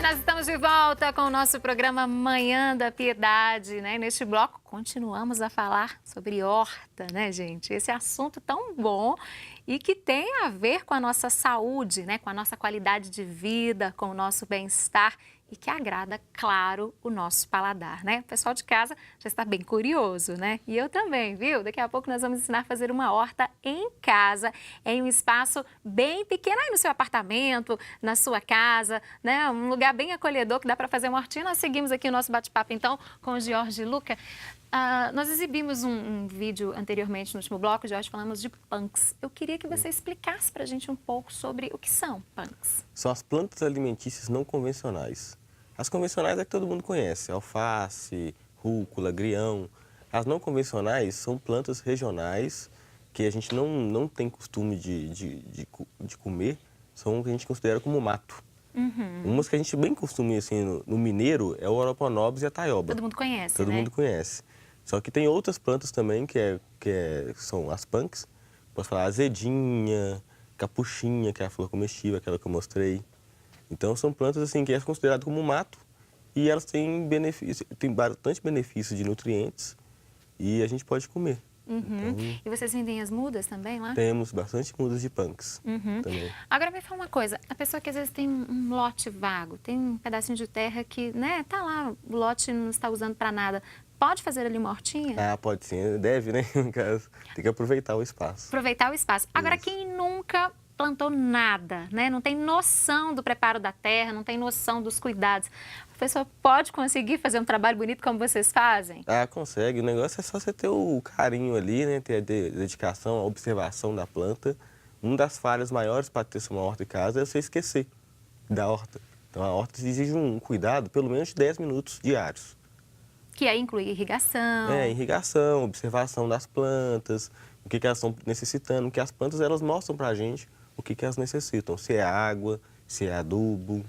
nós estamos de volta com o nosso programa Manhã da Piedade, né? Neste bloco, continuamos a falar sobre horta, né, gente? Esse assunto tão bom e que tem a ver com a nossa saúde, né? Com a nossa qualidade de vida, com o nosso bem-estar e que agrada, claro, o nosso paladar, né? O pessoal de casa já está bem curioso, né? E eu também, viu? Daqui a pouco nós vamos ensinar a fazer uma horta em casa, em um espaço bem pequeno, aí no seu apartamento, na sua casa, né? Um lugar bem acolhedor que dá para fazer uma hortinha. Nós seguimos aqui o nosso bate-papo, então, com o Jorge e Luca. Nós exibimos um vídeo anteriormente no último bloco, Jorge, falamos de punks. Eu queria que você explicasse para a gente um pouco sobre o que são punks. São as plantas alimentícias não convencionais. As convencionais é que todo mundo conhece, alface, rúcula, agrião. As não convencionais são plantas regionais que a gente não tem costume de comer, são o que a gente considera como mato. Umas que a gente bem costuma assim, no mineiro é o Oroponobis e a taioba. Todo mundo conhece, Todo né? mundo conhece. Só que tem outras plantas também que são as punks. Posso falar azedinha, capuchinha, que é a flor comestível, aquela que eu mostrei. Então são plantas assim que é considerado como mato e elas têm bastante benefício de nutrientes e a gente pode comer. Então, E vocês vendem as mudas também lá? temos bastante mudas de punks também. Agora me fala uma coisa, a pessoa que às vezes tem um lote vago, tem um pedacinho de terra que, né, tá lá, o lote não está usando para nada, pode fazer ali uma hortinha? Ah, pode sim, deve, né? No caso, tem que aproveitar o espaço. Aproveitar o espaço. Agora, Isso. quem nunca plantou nada, né, não tem noção do preparo da terra, não tem noção dos cuidados, a pessoa pode conseguir fazer um trabalho bonito como vocês fazem? Ah, consegue. O negócio é só você ter o carinho ali, né? Ter a dedicação, a observação da planta. Uma das falhas maiores para ter uma horta em casa é você esquecer da horta. Então a horta exige um cuidado pelo menos de 10 minutos diários. Que aí inclui irrigação. Irrigação, observação das plantas, o que elas estão necessitando, porque as plantas elas mostram para a gente o que elas necessitam, se é água, se é adubo.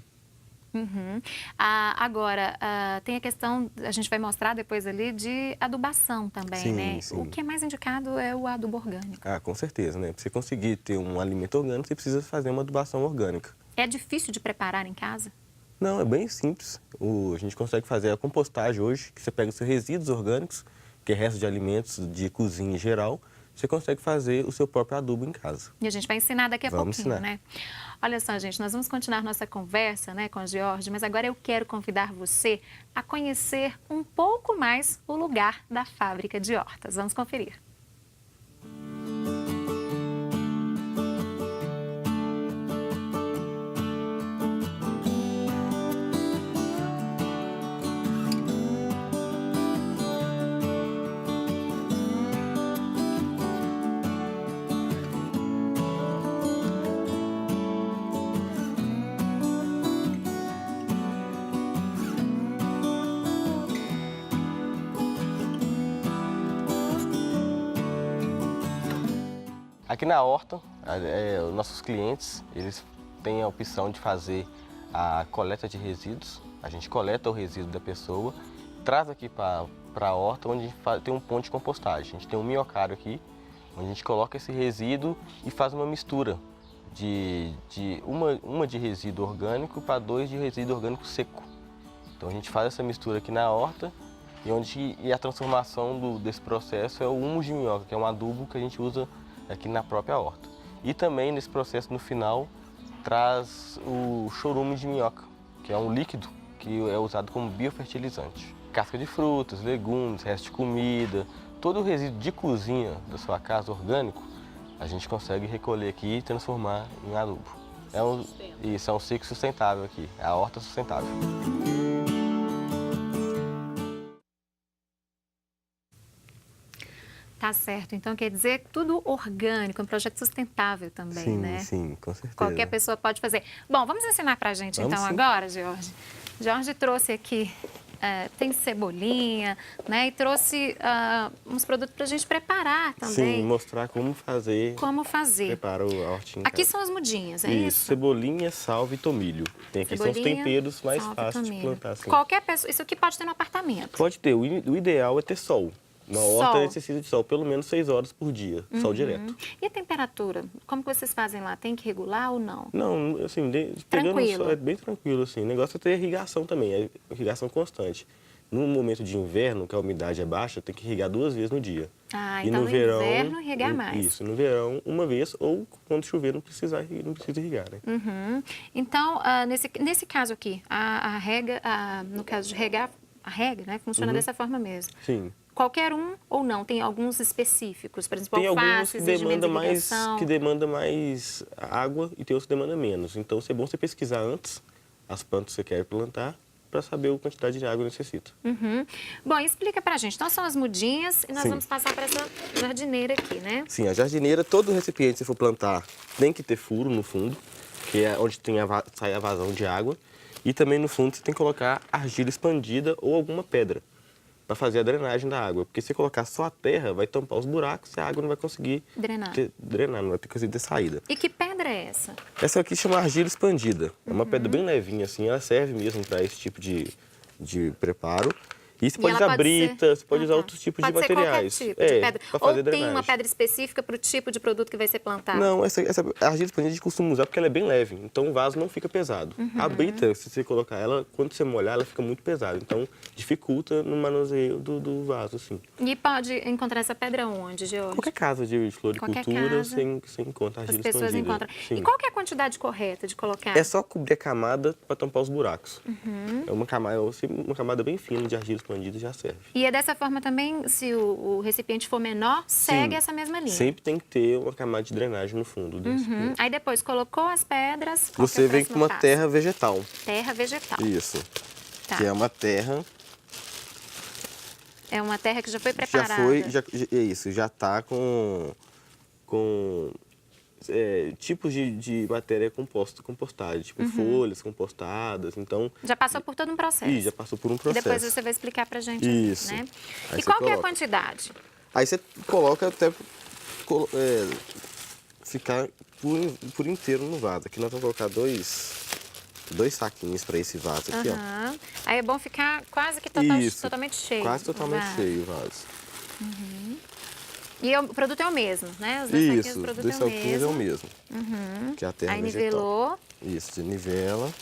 Agora, tem a questão, a gente vai mostrar depois ali, de adubação também, Sim, né? sim. O que é mais indicado é o adubo orgânico. Ah, com certeza, né? Para você conseguir ter um alimento orgânico, você precisa fazer uma adubação orgânica. É difícil de preparar em casa? Não, é bem simples. A gente consegue fazer a compostagem hoje, que você pega os seus resíduos orgânicos, que é resto de alimentos de cozinha em geral, você consegue fazer o seu próprio adubo em casa. E a gente vai ensinar daqui a Vamos pouquinho, ensinar. né? Olha só, gente, nós vamos continuar nossa conversa, né, com o Jorge, mas agora eu quero convidar você a conhecer um pouco mais o lugar da fábrica de hortas. Vamos conferir. Aqui na horta, os nossos clientes, eles têm a opção de fazer a coleta de resíduos. A gente coleta o resíduo da pessoa, traz aqui para a horta, onde a gente tem um ponto de compostagem. A gente tem um minhocário aqui, onde a gente coloca esse resíduo e faz uma mistura uma de resíduo orgânico para 2 de resíduo orgânico seco. Então a gente faz essa mistura aqui na horta e a transformação desse processo é o humus de minhoca, que é um adubo que a gente usa aqui na própria horta. E também nesse processo no final traz o chorume de minhoca, que é um líquido que é usado como biofertilizante. Casca de frutas, legumes, resto de comida, todo o resíduo de cozinha da sua casa orgânico, a gente consegue recolher aqui e transformar em adubo. Isso é um ciclo sustentável aqui, a horta sustentável. Tá certo. Então, quer dizer, tudo orgânico, um projeto sustentável também, Sim, né? sim, com certeza. Qualquer pessoa pode fazer. Bom, vamos ensinar pra gente Vamos então sim. agora, Jorge? Jorge trouxe aqui, tem cebolinha, né? E trouxe uns produtos pra gente preparar também. Sim, mostrar como fazer. Como fazer. Prepara a hortinha. Aqui são as mudinhas, é isso? Cebolinha, salve e tomilho. Tem aqui são os Cebolinha, temperos mais salve, fáceis de tomilho. plantar assim. Qualquer pessoa, isso aqui pode ter no apartamento. Pode ter, o ideal é ter sol. Uma horta Sol. necessita de sol, pelo menos 6 horas por dia, sol direto. E a temperatura? Como que vocês fazem lá? Tem que regular ou não? Não, assim, pegando Tranquilo. sol é bem tranquilo, assim. O negócio é ter irrigação também, é irrigação constante. No momento de inverno, que a umidade é baixa, tem que irrigar 2 vezes no dia. Ah, E então no no verão, inverno irrigar mais. Isso, no verão, uma vez, ou quando chover não precisa irrigar, né? Então, nesse caso aqui, a rega, no caso de regar, a rega, né, funciona dessa forma mesmo. Sim. Qualquer um ou não? Tem alguns específicos, por exemplo, Tem alguns alface, que exige menos irrigação. demanda mais água e tem outros que demandam menos. Então, é bom você pesquisar antes as plantas que você quer plantar para saber a quantidade de água que necessita. Bom, explica pra gente. Então, são as mudinhas e nós Sim. vamos passar para essa jardineira aqui, né? Sim, a jardineira, todo recipiente que você for plantar tem que ter furo no fundo, que é onde tem sai a vazão de água. E também no fundo você tem que colocar argila expandida ou alguma pedra para fazer a drenagem da água. Porque se você colocar só a terra, vai tampar os buracos e a água não vai conseguir drenar, não vai conseguir ter saída. E que pedra é essa? Essa aqui chama argila expandida. É uma pedra bem levinha, assim, ela serve mesmo para esse tipo de preparo. E você pode usar brita, você pode usar outros tipos de materiais. Pode ser qualquer tipo de pedra. Pra fazer Ou tem drenagem. uma pedra específica para o tipo de produto que vai ser plantado? Não, essa argila expandida a gente costuma usar porque ela é bem leve, então o vaso não fica pesado. A brita, se você colocar ela, quando você molhar, ela fica muito pesada, então dificulta no manuseio do vaso, assim. E pode encontrar essa pedra onde, George? Qualquer casa de floricultura, casa. você encontra argila As pessoas expandida. encontram. Sim. E qual que é a quantidade correta de colocar? É só cobrir a camada para tampar os buracos. É uma camada bem fina de argila expandida já serve. E é dessa forma também, se o recipiente for menor, segue Sim. essa mesma linha. Sempre tem que ter uma camada de drenagem no fundo do recipiente. Aí depois colocou as pedras. Qual que é Você o vem com próximo uma passo? terra vegetal. Terra vegetal. Isso. Tá. Que é uma terra É uma terra que já foi preparada. é isso, já está com tipos de matéria compostada, tipo folhas compostadas, então... Já passou por todo um processo. já passou por um E processo. depois você vai explicar pra gente. Isso. Né? Aí E você qual que é a coloca. quantidade? Aí você coloca até ficar por inteiro no vaso. Aqui nós vamos colocar dois saquinhos para esse vaso aqui, ó. Aham. Aí é bom ficar quase que Isso, totalmente cheio. quase totalmente Vaso. cheio o vaso. E o produto é o mesmo, né? Os dois saquinhos, Isso, o os produto dois é o saquinhos é o mesmo. mesmo. Que é a terra Aí vegetal. nivelou. Isso, você nivela.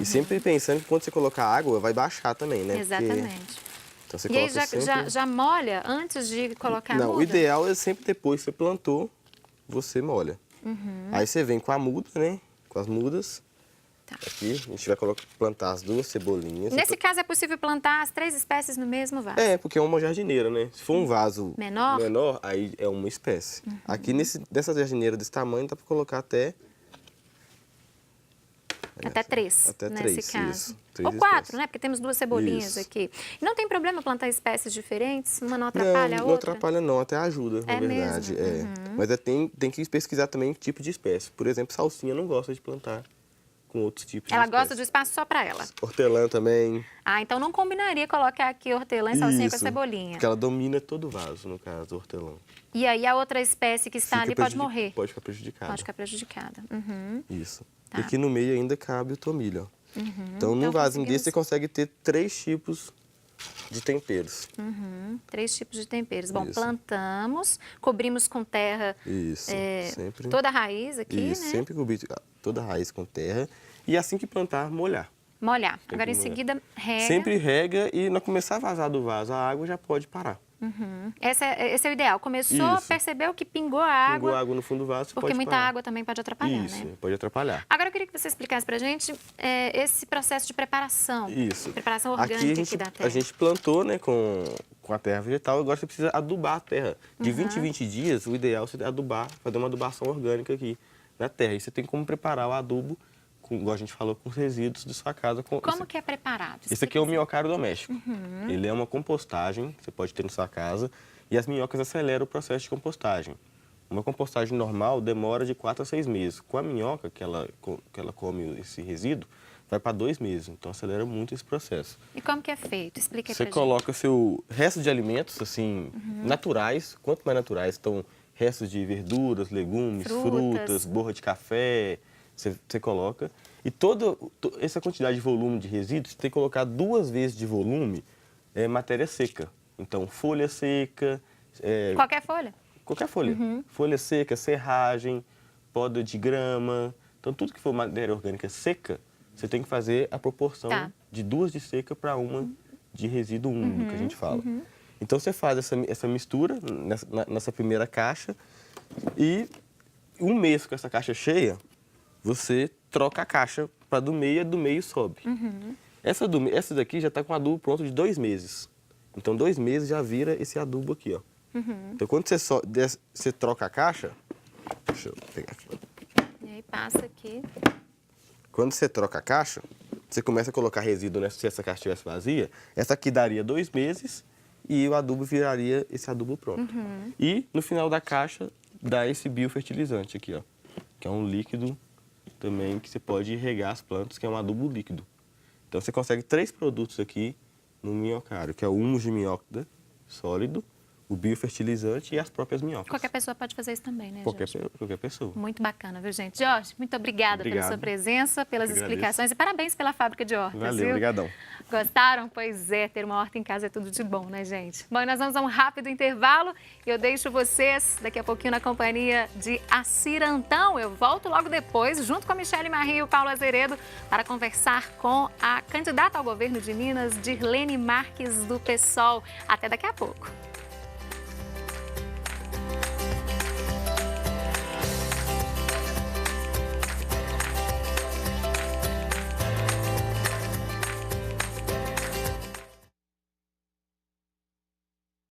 E sempre pensando que quando você colocar água, vai baixar também, né? Exatamente. Então você E aí coloca sempre... já molha antes de colocar a Não, muda? o ideal é sempre depois que você plantou, você molha. Aí você vem com a muda, né? Com as mudas. Tá. Aqui, a gente vai plantar as 2 cebolinhas. Nesse caso, é possível plantar as 3 espécies no mesmo vaso? É, porque é uma jardineira, né? Se for um vaso Menor? aí é uma espécie. Aqui nessa jardineira desse tamanho, dá para colocar até 3, Até nesse 3, caso. isso. 3 Ou 4, espécies. né? Porque temos 2 cebolinhas Isso. aqui. E não tem problema plantar espécies diferentes? Uma não atrapalha a Não outra? atrapalha não, até ajuda, na verdade. mesmo? Mas tem que pesquisar também que tipo de espécie. Por exemplo, salsinha não gosta de plantar com outros tipos Ela de gosta de espécie. espaço só para ela. Hortelã também. Ah, então não combinaria colocar aqui hortelã e salsinha com a cebolinha. Porque ela domina todo o vaso, no caso, do hortelã. E aí a outra espécie que está ali pode morrer? Pode ficar prejudicada. Pode ficar prejudicada. Isso. Tá. E aqui no meio ainda cabe o tomilho, ó. Então, num vasinho desse, você consegue ter 3 tipos de temperos. 3 tipos de temperos. Bom, Isso. plantamos, cobrimos com terra Isso, sempre. toda a raiz aqui, Isso, né? sempre cobrir toda a raiz com terra. E assim que plantar, molhar. Molhar. Tem Agora, em que molhar. seguida, rega. Sempre rega e não começar a vazar do vaso, a água já pode parar. Esse é o ideal. Começou, Isso. percebeu que pingou a água. Pingou água no fundo do vaso, Porque pode muita parar. água também pode atrapalhar, Isso, né? pode atrapalhar. Agora eu queria que você explicasse pra gente esse processo de preparação. Isso. Preparação orgânica aqui da terra. A gente plantou, né, com a terra vegetal, agora você precisa adubar a terra. De 20 em 20 dias, o ideal é você adubar, fazer uma adubação orgânica aqui na terra. E você tem como preparar o adubo, igual a gente falou, com os resíduos da sua casa. Como que é preparado? Esse aqui é o minhocário doméstico. Ele é uma compostagem que você pode ter na sua casa e as minhocas aceleram o processo de compostagem. Uma compostagem normal demora de 4 a 6 meses. Com a minhoca, que ela come esse resíduo, vai para 2 meses. Então, acelera muito esse processo. E como que é feito? Explica aí Você pra coloca seu resto de alimentos, assim, naturais. Quanto mais naturais, então, restos de verduras, legumes, frutas borra de café, você coloca. E toda essa quantidade de volume de resíduos, você tem que colocar 2 vezes de volume matéria seca. Então, folha seca, Qualquer folha? qualquer folha. Folha seca, serragem, poda de grama. Então, tudo que for matéria orgânica seca, você tem que fazer a proporção Tá. de 2 de seca para 1 de resíduo úmido, que a gente fala. Então, você faz essa mistura nessa primeira caixa e 1 mês com essa caixa cheia, você troca a caixa para do meio sobe. Essa daqui já está com adubo pronto de 2 meses. Então, 2 meses já vira esse adubo aqui, ó. Então, quando você troca a caixa, deixa eu pegar aqui. E aí passa aqui. Quando você troca a caixa, você começa a colocar resíduo, né? Se essa caixa estivesse vazia, essa aqui daria 2 meses e o adubo viraria esse adubo pronto. E no final da caixa dá esse biofertilizante aqui, ó, que é um líquido também que você pode regar as plantas, que é um adubo líquido. Então você consegue 3 produtos aqui no minhocário, que é o humus de minhoca sólido, o biofertilizante e as próprias minhocas. Qualquer pessoa pode fazer isso também, né, Jorge? Qualquer pessoa. Muito bacana, viu, gente? Jorge, muito obrigada pela Obrigado. sua presença, pelas Eu agradeço. explicações e parabéns pela fábrica de hortas, Valeu, viu? obrigadão. Gostaram? Pois é, ter uma horta em casa é tudo de bom, né, gente? Bom, e nós vamos a um rápido intervalo e eu deixo vocês daqui a pouquinho na companhia de Acirantão. Eu volto logo depois, junto com a Michele Marie e o Paulo Azeredo, para conversar com a candidata ao governo de Minas, Dirlene Marques, do PSOL. Até daqui a pouco.